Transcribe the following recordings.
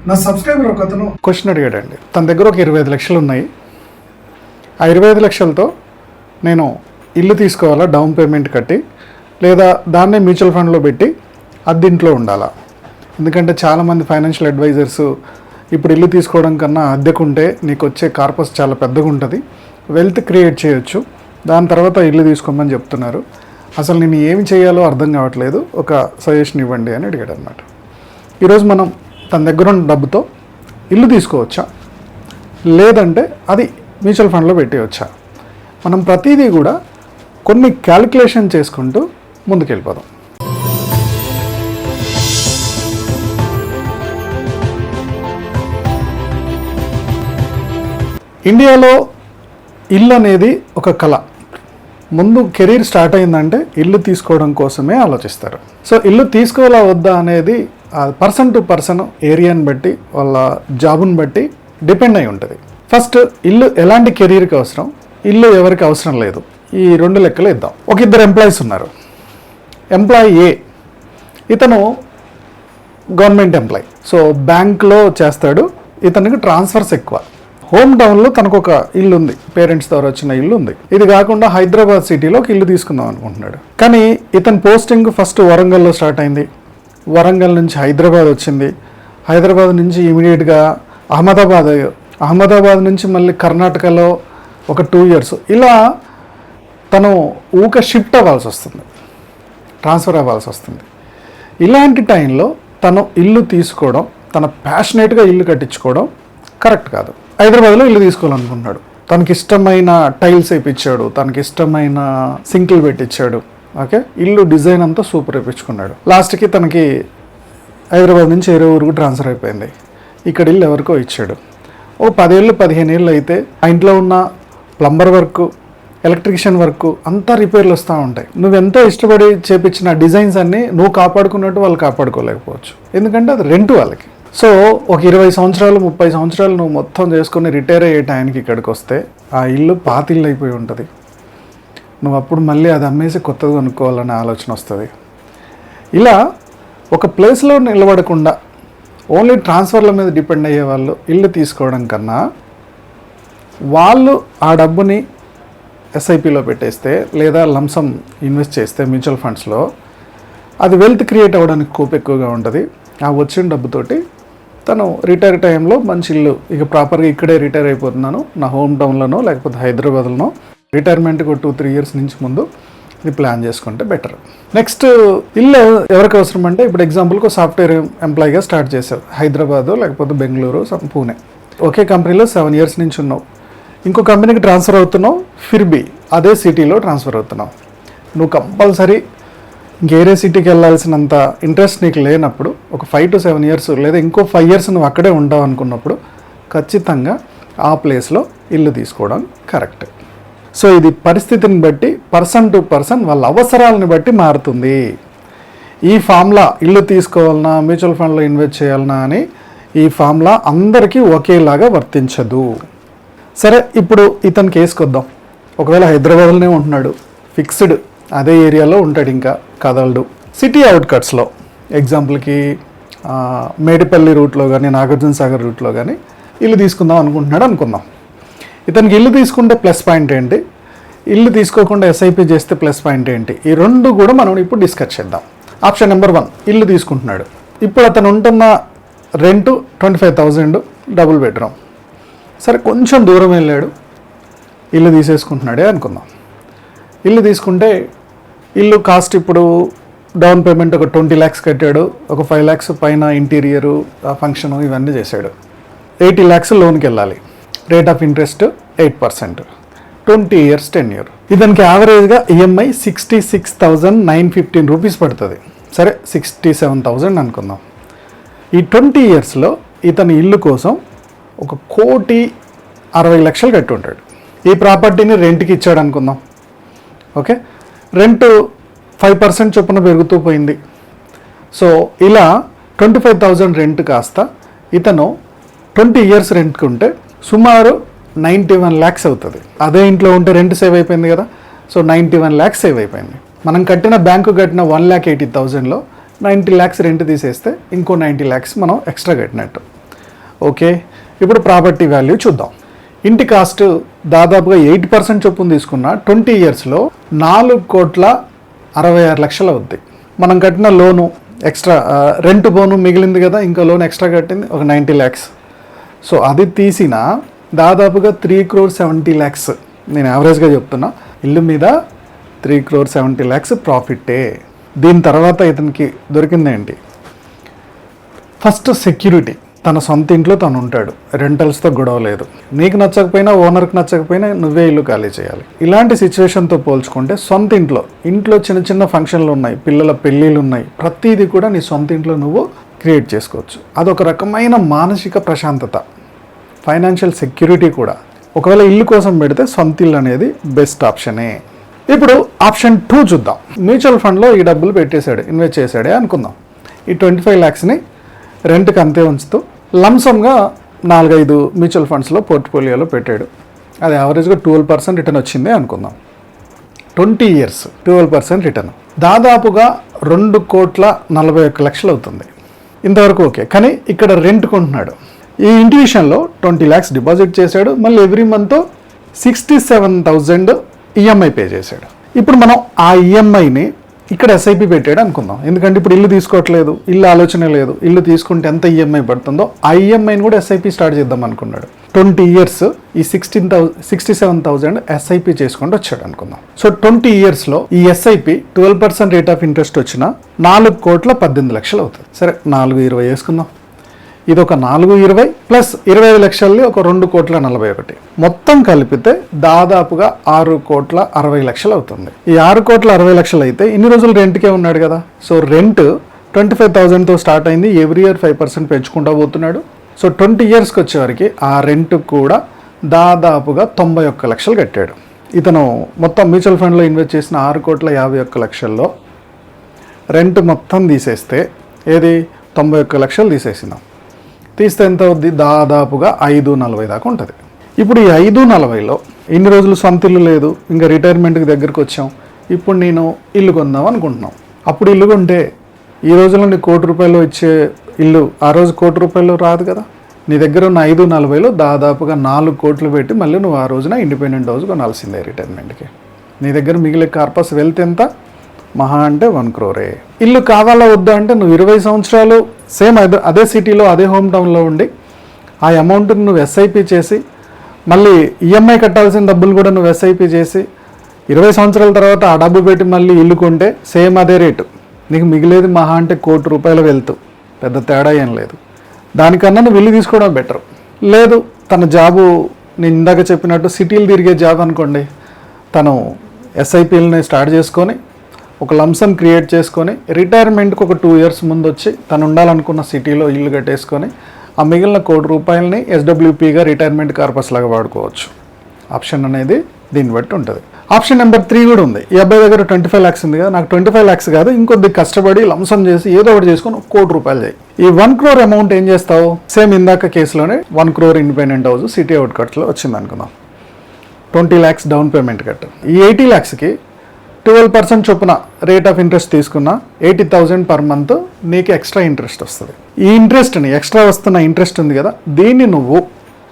నా సబ్స్క్రైబర్ ఒక అతను క్వశ్చన్ అడిగాడండి. తన దగ్గర ఒక 25 లక్షలు ఉన్నాయి. ఆ 25 లక్షలతో నేను ఇల్లు తీసుకోవాలా డౌన్ పేమెంట్ కట్టి, లేదా దాన్నే మ్యూచువల్ ఫండ్లో పెట్టి అద్దెంట్లో ఉండాలా? ఎందుకంటే చాలామంది ఫైనాన్షియల్ అడ్వైజర్స్ ఇప్పుడు ఇల్లు తీసుకోవడం కన్నా అద్దెకుంటే నీకు వచ్చే కార్పస్ చాలా పెద్దగా ఉంటుంది, వెల్త్ క్రియేట్ చేయొచ్చు, దాని తర్వాత ఇల్లు తీసుకోమని చెప్తున్నారు. అసలు నేను ఏమి చేయాలో అర్థం కావట్లేదు, ఒక సజెషన్ ఇవ్వండి అని అడిగాడు అనమాట. ఈరోజు మనం తన దగ్గర ఉన్న డబ్బుతో ఇల్లు తీసుకోవచ్చా, లేదంటే అది మ్యూచువల్ ఫండ్లో పెట్టేయచ్చా? మనం ప్రతిదీ కూడా కొన్ని క్యాలిక్యులేషన్ చేసుకుంటూ ముందుకెళ్ళిపోదాం. ఇండియాలో ఇల్లు అనేది ఒక కళ. ముందు కెరీర్ స్టార్ట్ అయిందంటే ఇల్లు తీసుకోవడం కోసమే ఆలోచిస్తారు. సో ఇల్లు తీసుకోవాలా వద్దా అనేది పర్సన్ టు పర్సన్, ఏరియాని బట్టి, వాళ్ళ జాబుని బట్టి డిపెండ్ అయి ఉంటుంది. ఫస్ట్ ఇల్లు ఎలాంటి కెరీర్కి అవసరం, ఇల్లు ఎవరికి అవసరం లేదు, ఈ 2 లెక్కలు ఇద్దాం. ఒక 2 ఎంప్లాయీస్ ఉన్నారు. ఎంప్లాయీ ఏ, ఇతను గవర్నమెంట్ ఎంప్లాయీ, సో బ్యాంక్లో చేస్తాడు. ఇతనికి ట్రాన్స్ఫర్స్ ఎక్కువ. హోమ్ టౌన్లో తనకు ఒక ఇల్లు ఉంది, పేరెంట్స్ ద్వారా వచ్చిన ఇల్లు ఉంది. ఇది కాకుండా హైదరాబాద్ సిటీలో ఒక ఇల్లు తీసుకుందాం అనుకుంటున్నాడు. కానీ ఇతని పోస్టింగ్ ఫస్ట్ వరంగల్లో స్టార్ట్ అయింది. వరంగల్ నుంచి హైదరాబాద్ వచ్చింది. హైదరాబాద్ నుంచి ఇమీడియట్గా అహ్మదాబాద్ నుంచి మళ్ళీ కర్ణాటకలో ఒక 2 years ఇలా తను షిఫ్ట్ అవ్వాల్సి వస్తుంది, ట్రాన్స్ఫర్ అవ్వాల్సి వస్తుంది. ఇలాంటి టైంలో తను ఇల్లు తీసుకోవడం, తన ప్యాషనేట్గా ఇల్లు కట్టించుకోవడం కరెక్ట్ కాదు. హైదరాబాద్లో ఇల్లు తీసుకోవాలనుకుంటున్నాడు. తనకి ఇష్టమైన టైల్స్ వేయించాడు, తనకి ఇష్టమైన సింకులు పెట్టించాడు. ఓకే, ఇల్లు డిజైన్ అంతా సూపర్ వేయించుకున్నాడు. లాస్ట్కి తనకి హైదరాబాద్ నుంచి వేరే ఊరికి ట్రాన్స్ఫర్ అయిపోయింది. ఇక్కడ ఇల్లు ఎవరికో ఇచ్చాడు. ఓ 10 ఏళ్ళు 15 ఏళ్ళు అయితే ఆ ఇంట్లో ఉన్న ప్లంబర్ వర్క్, ఎలక్ట్రీషియన్ వర్క్ అంతా రిపేర్లు వస్తూ ఉంటాయి. నువ్వెంతో ఇష్టపడి చేపించిన డిజైన్స్ అన్నీ నువ్వు కాపాడుకున్నట్టు వాళ్ళు కాపాడుకోలేకపోవచ్చు, ఎందుకంటే అది రెంట్ వాళ్ళకి. సో ఒక 20 సంవత్సరాలు 30 సంవత్సరాలు నువ్వు మొత్తం చేసుకొని రిటైర్ అయ్యే టైంకి ఇక్కడికి వస్తే ఆ ఇల్లు పాత ఇల్లు అయిపోయి ఉంటుంది. నువ్వు అప్పుడు మళ్ళీ అది అమ్మేసి కొత్తది కొనుక్కోవాలనే ఆలోచన వస్తుంది. ఇలా ఒక ప్లేస్లో నిలబడకుండా ఓన్లీ ట్రాన్స్ఫర్ల మీద డిపెండ్ అయ్యే వాళ్ళు ఇల్లు తీసుకోవడం కన్నా వాళ్ళు ఆ డబ్బుని ఎస్ఐపిలో పెట్టేస్తే, లేదా లంసమ్ ఇన్వెస్ట్ చేస్తే మ్యూచువల్ ఫండ్స్లో, అది వెల్త్ క్రియేట్ అవ్వడానికి స్కోప్ ఎక్కువగా ఉంటుంది. ఆ వచ్చిన డబ్బుతోటి తను రిటైర్ టైంలో మంచి ఇల్లు, ఇక ప్రాపర్గా ఇక్కడే రిటైర్ అయిపోతున్నాను నా హోమ్ టౌన్లోనో లేకపోతే హైదరాబాద్లోనో, రిటైర్మెంట్కి ఒక 2-3 years నుంచి ముందు ఇది ప్లాన్ చేసుకుంటే బెటర్. నెక్స్ట్, ఇల్లు ఎవరికి అవసరం అంటే, ఇప్పుడు ఎగ్జాంపుల్కి సాఫ్ట్వేర్ ఎంప్లాయీగా స్టార్ట్ చేసావు, హైదరాబాదు లేకపోతే బెంగళూరు, పూణే, ఒకే కంపెనీలో 7 years నుంచి ఉన్నావు. ఇంకో కంపెనీకి ట్రాన్స్ఫర్ అవుతున్నావు, ఫిర్బీ అదే సిటీలో ట్రాన్స్ఫర్ అవుతున్నావు. నువ్వు కంపల్సరీ ఇంకేరే సిటీకి వెళ్ళాల్సినంత ఇంట్రెస్ట్ నీకు లేనప్పుడు, ఒక 5 to 7 years లేదా ఇంకో 5 years నువ్వు అక్కడే ఉంటావు అనుకున్నప్పుడు ఖచ్చితంగా ఆ ప్లేస్లో ఇల్లు తీసుకోవడం కరెక్ట్. సో ఇది పరిస్థితిని బట్టి, పర్సన్ టు పర్సన్ వాళ్ళ అవసరాలను బట్టి మారుతుంది. ఈ ఫార్ములా ఇల్లు తీసుకోవాలన్నా మ్యూచువల్ ఫండ్లో ఇన్వెస్ట్ చేయాలన్నా అని ఈ ఫార్ములా అందరికీ ఒకేలాగా వర్తించదు. సరే, ఇప్పుడు ఇతని కేసుకు వద్దాం. ఒకవేళ హైదరాబాద్లోనే ఉంటున్నాడు, ఫిక్స్డ్ అదే ఏరియాలో ఉంటాడు, ఇంకా కదలడు. సిటీ అవుట్కట్స్లో ఎగ్జాంపుల్కి మేడిపల్లి రూట్లో కానీ నాగార్జున సాగర్ రూట్లో కానీ ఇల్లు తీసుకుందాం అనుకుంటున్నాడు అనుకుందాం. ఇతనికి ఇల్లు తీసుకుంటే ప్లస్ పాయింట్ ఏంటి, ఇల్లు తీసుకోకుండా ఎస్ఐపి చేస్తే ప్లస్ పాయింట్ ఏంటి, ఈ 2 కూడా మనం ఇప్పుడు డిస్కస్ చేద్దాం. ఆప్షన్ నెంబర్ 1, ఇల్లు తీసుకుంటున్నాడు. ఇప్పుడు అతను ఉంటున్న రెంటు 25,000, డబుల్ బెడ్రూమ్. సరే, కొంచెం దూరం వెళ్ళాడు, ఇల్లు తీసేసుకుంటున్నాడే అనుకుందాం. ఇల్లు తీసుకుంటే ఇల్లు కాస్ట్ ఇప్పుడు డౌన్ పేమెంట్ ఒక 20 lakhs కట్టాడు, ఒక 5 lakhs పైన ఇంటీరియరు ఫంక్షను ఇవన్నీ చేశాడు. 80 lakhs లోన్కి వెళ్ళాలి. Rate of interest 8%, 20 years tenure. ఇతనికి యావరేజ్గా ఈఎంఐ 66,915 రూపీస్ పడుతుంది. సరే, 67,000 అనుకుందాం. ఈ 20 yearsలో ఇతని ఇల్లు కోసం 1,60,00,000 కట్టి ఉంటాడు. ఈ ప్రాపర్టీని రెంట్కి ఇచ్చాడు అనుకుందాం. ఓకే, రెంట్ 5% చొప్పున పెరుగుతూ పోయింది. సో ఇలా 25,000 రెంట్ కాస్త ఇతను 20 years రెంట్కి ఉంటే సుమారు 91 lakhs అవుతుంది. అదే ఇంట్లో ఉంటే రెంట్ సేవ్ అయిపోయింది కదా. సో 91 lakhs సేవ్ అయిపోయింది. మనం కట్టిన బ్యాంకు కట్టిన 1,80,000లో 90 lakhs రెంట్ తీసేస్తే ఇంకో 90 lakhs మనం ఎక్స్ట్రా కట్టినట్టు. ఓకే, ఇప్పుడు ప్రాపర్టీ వాల్యూ చూద్దాం. ఇంటి కాస్ట్ దాదాపుగా 8% చొప్పున తీసుకున్న 20 ఇయర్స్లో 4,66,00,000 అవుద్ది. మనం కట్టిన లోను ఎక్స్ట్రా రెంట్ బోను మిగిలింది కదా, ఇంకా లోన్ ఎక్స్ట్రా కట్టింది ఒక 90 lakhs. సో అది తీసిన దాదాపుగా 3,70 lakhs, నేను యావరేజ్గా చెప్తున్నా, ఇల్లు మీద 3,70 lakhs ప్రాఫిటే. దీని తర్వాత ఇతనికి దొరికిందేంటి? ఫస్ట్ సెక్యూరిటీ, తన సొంత ఇంట్లో తను ఉంటాడు, రెంటల్స్తో గొడవ లేదు. నీకు నచ్చకపోయినా, ఓనర్కి నచ్చకపోయినా నువ్వే ఇల్లు ఖాళీ చేయాలి. ఇలాంటి సిచ్యువేషన్తో పోల్చుకుంటే సొంత ఇంట్లో చిన్న చిన్న ఫంక్షన్లు ఉన్నాయి, పిల్లల పెళ్ళిళ్ళు ఉన్నాయి, ప్రతిదీ కూడా నీ సొంత ఇంట్లో నువ్వు క్రియేట్ చేసుకోవచ్చు. అదొక రకమైన మానసిక ప్రశాంతత, ఫైనాన్షియల్ సెక్యూరిటీ కూడా. ఒకవేళ ఇల్లు కోసం పెడితే సొంత ఇల్లు అనేది బెస్ట్ ఆప్షనే. ఇప్పుడు ఆప్షన్ 2 చూద్దాం. మ్యూచువల్ ఫండ్లో ఈ డబ్బులు పెట్టేశాడు, ఇన్వెస్ట్ చేశాడే అనుకుందాం. ఈ 25 lakhsని రెంట్కి అంతే ఉంచుతూ లంసమ్గా 4-5 మ్యూచువల్ ఫండ్స్లో పోర్ట్ఫోలియోలో పెట్టాడు. అది యావరేజ్గా 12% రిటర్న్ వచ్చింది అనుకుందాం. 20 years 12% రిటర్న్, దాదాపుగా 2,41,00,000 అవుతుంది. ఇంతవరకు ఓకే. కానీ ఇక్కడ రెంట్ కొంటున్నాడు. ఈ ఇంటి విషయంలో 20 lakhs డిపాజిట్ చేశాడు, మళ్ళీ ఎవ్రీ మంత్ 67,000 ఈఎంఐ పే చేశాడు. ఇప్పుడు మనం ఆ ఈఎంఐని ఇక్కడ ఎస్ఐపి పెట్టాడు అనుకుందాం. ఎందుకంటే ఇప్పుడు ఇల్లు తీసుకోవట్లేదు, ఇల్లు ఆలోచన లేదు, ఇల్లు తీసుకుంటే ఎంత ఈఎంఐ పడుతుందో ఆ ఈఎంఐని కూడా ఎస్ఐపి స్టార్ట్ చేద్దాం అనుకున్నాడు. 20 years ఈ 67,000 ఎస్ఐపి చేసుకుంటూ వచ్చాడు అనుకుందాం. సో 20 yearsలో ఈ ఎస్ఐపి 12% రేట్ ఆఫ్ ఇంట్రెస్ట్ వచ్చిన 4,18,00,000 అవుతుంది. సరే, 4,20 వేసుకుందాం. ఇది ఒక 4,20 ప్లస్ 25 లక్షల్ని ఒక 2,41,40,000, మొత్తం కలిపితే దాదాపుగా 6,60,00,000 అవుతుంది. ఈ 6,60,00,000 అయితే ఇన్ని రోజులు రెంట్కే ఉన్నాడు కదా. సో రెంట్ 25,000తో స్టార్ట్ అయింది, ఎవ్రీ ఇయర్ 5% పెంచుకుంటూ పోతున్నాడు. సో 20 yearsకి వచ్చేవరకు ఆ రెంట్ కూడా దాదాపుగా 91 లక్షలు కట్టాడు. ఇతను మొత్తం మ్యూచువల్ ఫండ్లో ఇన్వెస్ట్ చేసిన 6,51,00,000లో రెంట్ మొత్తం తీసేస్తే ఏది 91 లక్షలు తీసేసిందాం. తీస్తే ఎంత అవుద్ది? దాదాపుగా 5,40 దాకా ఉంటుంది. ఇప్పుడు ఈ 5,40లో ఇన్ని రోజులు సొంత ఇల్లు లేదు, ఇంకా రిటైర్మెంట్కి దగ్గరికి వచ్చాం, ఇప్పుడు నేను ఇల్లు కొందాం అనుకుంటున్నాం. అప్పుడు ఇల్లు కొంటే ఈ రోజుల్లో నీ ₹1,00,00,000 ఇచ్చే ఇల్లు ఆ రోజు ₹1,00,00,000 రాదు కదా. నీ దగ్గర ఉన్న 5,40లో దాదాపుగా 4 కోట్లు పెట్టి మళ్ళీ నువ్వు ఆ రోజున ఇండిపెండెంట్ హౌస్ కొనాల్సిందే రిటైర్మెంట్కి. నీ దగ్గర మిగిలే కార్పస్ వెల్త్ ఎంత? మహా అంటే 1 crore. ఇల్లు కావాలా వద్దా అంటే నువ్వు 20 సంవత్సరాలు సేమ్ అదే సిటీలో అదే హోమ్ టౌన్లో ఉండి ఆ అమౌంట్ని నువ్వు ఎస్ఐపి చేసి మళ్ళీ ఈఎంఐ కట్టాల్సిన డబ్బులు కూడా నువ్వు ఎస్ఐపి చేసి 20 సంవత్సరాల తర్వాత ఆ డబ్బు పెట్టి మళ్ళీ ఇల్లు కొంటే సేమ్ అదే రేటు, నీకు మిగిలేది మహా అంటే ₹1,00,00,000 వెళ్తూ, పెద్ద తేడా ఏం లేదు. దానికన్నా నువ్వు ఇల్లు తీసుకోవడం బెటర్. లేదు, తన జాబు నేను ఇందాక చెప్పినట్టు సిటీలు తిరిగే జాబ్ అనుకోండి, తను ఎస్ఐపిల్ని స్టార్ట్ చేసుకొని ఒక లంసమ్ క్రియేట్ చేసుకొని రిటైర్మెంట్కి ఒక 2 years ముందు వచ్చి తను ఉండాలనుకున్న సిటీలో ఇల్లు కట్టేసుకొని ఆ మిగిలిన ₹1,00,00,000 ఎస్డబ్ల్యూపీగా రిటైర్మెంట్ కార్పస్ లాగా వాడుకోవచ్చు. ఆప్షన్ అనేది దీన్ని బట్టి ఉంటుంది. ఆప్షన్ నెంబర్ 3 కూడా ఉంది. ఈ అబ్బాయి దగ్గర 25 lakhs ఉంది కదా, నాకు 25 lakhs కాదు, ఇంకొద్ది కష్టపడి లంసమ్ చేసి ఏదో ఒకటి చేసుకొని ₹1,00,00,000 చేయి. ఈ 1 crore అమౌంట్ ఏం చేస్తావు? సేమ్ ఇందాక కేసులోనే 1 crore ఇండిపెండెంట్ హౌస్ సిటీ అవుట్కట్స్లో వచ్చింది అనుకుందాం. 20 lakhs డౌన్ పేమెంట్ కట్టు. ఈ 80 lakhsకి 12% చొప్పున రేట్ ఆఫ్ ఇంట్రెస్ట్ తీసుకున్న 80,000 per month నీకు ఎక్స్ట్రా ఇంట్రెస్ట్ వస్తుంది. ఈ ఇంట్రెస్ట్ని ఎక్స్ట్రా వస్తున్న ఇంట్రెస్ట్ ఉంది కదా, దీన్ని నువ్వు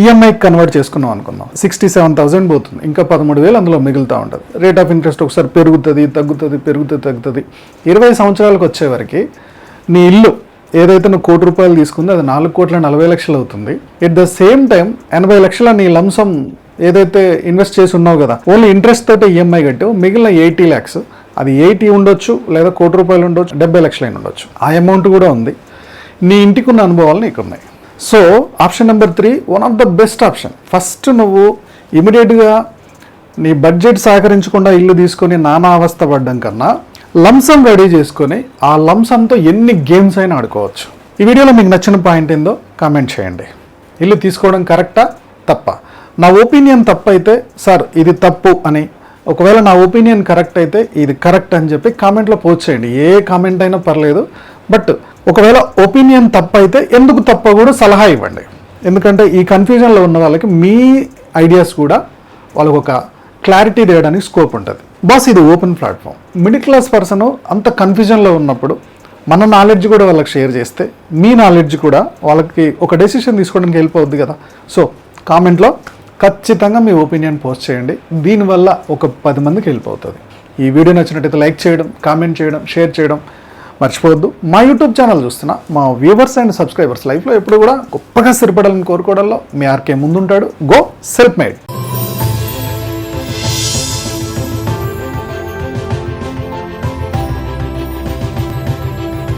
ఈఎంఐకి కన్వర్ట్ చేసుకున్నావు అనుకుందాం. 67,000 పోతుంది, ఇంకా 13,000 అందులో మిగులుతూ ఉంటుంది. రేట్ ఆఫ్ ఇంట్రెస్ట్ ఒకసారి పెరుగుతుంది తగ్గుతుంది, పెరుగుతుంది తగ్గుతుంది. 20 సంవత్సరాలకు వచ్చేవరకు నీ ఇల్లు ఏదైతే నువ్వు ₹1,00,00,000 తీసుకుందో అది 4,40,00,000 అవుతుంది. ఎట్ ద సేమ్ టైం 80 లక్షల నీ లంసమ్ ఏదైతే ఇన్వెస్ట్ చేసి ఉన్నావు కదా, ఓన్లీ ఇంట్రెస్ట్ తోటే ఈఎంఐ కట్టావు, మిగిలిన 80 lakhs, అది 80 ఉండొచ్చు లేదా ₹1,00,00,000 ఉండొచ్చు, 70 లక్షలు ఉండొచ్చు. ఆ అమౌంట్ కూడా ఉంది. నీ ఇంటికి ఉన్న అనుభవాలు నీకు ఉన్నాయి. So option number 3 one of the best option. First నువ్వు ఇమీడియట్గా నీ బడ్జెట్ సహకరించకుండా ఇల్లు తీసుకొని నానా అవస్థ పడ్డం కన్నా లంసమ్ రెడీ చేసుకొని ఆ లంసమ్తో ఎన్ని గేమ్స్ అయినా ఆడుకోవచ్చు. ఈ వీడియోలో మీకు నచ్చిన పాయింట్ ఏందో కామెంట్ చేయండి. ఇల్లు తీసుకోవడం కరెక్టా తప్ప? నా ఒపీనియన్ తప్పు అయితే సార్ ఇది తప్పు అని, ఒకవేళ నా ఒపీనియన్ కరెక్ట్ అయితే ఇది కరెక్ట్ అని చెప్పి కామెంట్లో పోస్ట్ చేయండి. ఏ కామెంట్ అయినా పర్లేదు. బట్ ఒకవేళ ఒపీనియన్ తప్పు అయితే ఎందుకు తప్ప కూడా సలహా ఇవ్వండి. ఎందుకంటే ఈ కన్ఫ్యూజన్లో ఉన్న వాళ్ళకి మీ ఐడియాస్ కూడా వాళ్ళకు ఒక క్లారిటీ తేయడానికి స్కోప్ ఉంటుంది. బాస్ ఇది open platform. Middle class person అంత కన్ఫ్యూజన్లో ఉన్నప్పుడు మన నాలెడ్జ్ కూడా వాళ్ళకి షేర్ చేస్తే మీ నాలెడ్జ్ కూడా వాళ్ళకి ఒక డెసిషన్ తీసుకోవడానికి హెల్ప్ అవుద్ది కదా. సో కామెంట్లో ఖచ్చితంగా మీ ఒపీనియన్ పోస్ట్ చేయండి, దీనివల్ల ఒక 10 మందికి హెల్ప్ అవుతుంది. ఈ వీడియో నచ్చినట్టయితే లైక్ చేయడం, కామెంట్ చేయడం, షేర్ చేయడం మర్చిపోవద్దు. మా యూట్యూబ్ ఛానల్ చూస్తున్న మా వ్యూవర్స్ అండ్ సబ్స్క్రైబర్స్ లైఫ్లో ఎప్పుడు కూడా గొప్పగా స్థిరపడాలని కోరుకోవడంలో మీ ఆర్కే ముందుంటాడు. Go self made.